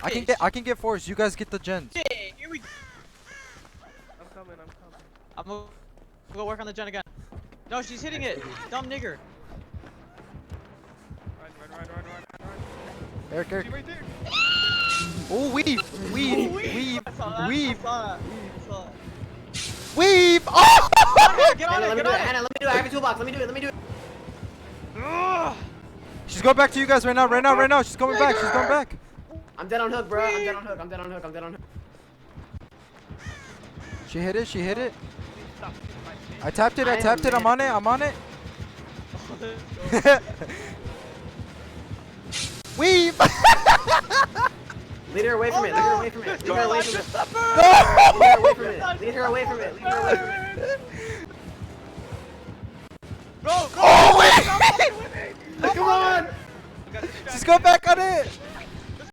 I can get force. You guys get the gens. Yeah, here we. I'm coming. I'm gonna go work on the gen again. No, she's hitting it. Dumb nigger. Run. Eric. See right there. Oh, weave. I saw that. Weave. I saw that. Weave. Oh! Get on it. Let me Get do on it. Hannah, let me do it. I have a toolbox. Let me do it. Ugh. She's going back to you guys right now. She's coming back. I'm dead on hook, bro. I'm dead on hook. She hit it. I tapped it. I'm on it. Weave. Lead her away from it. No. Lead her away from it. No. Lead her away from it. Go. Oh, wait. Come on. Just go back on it.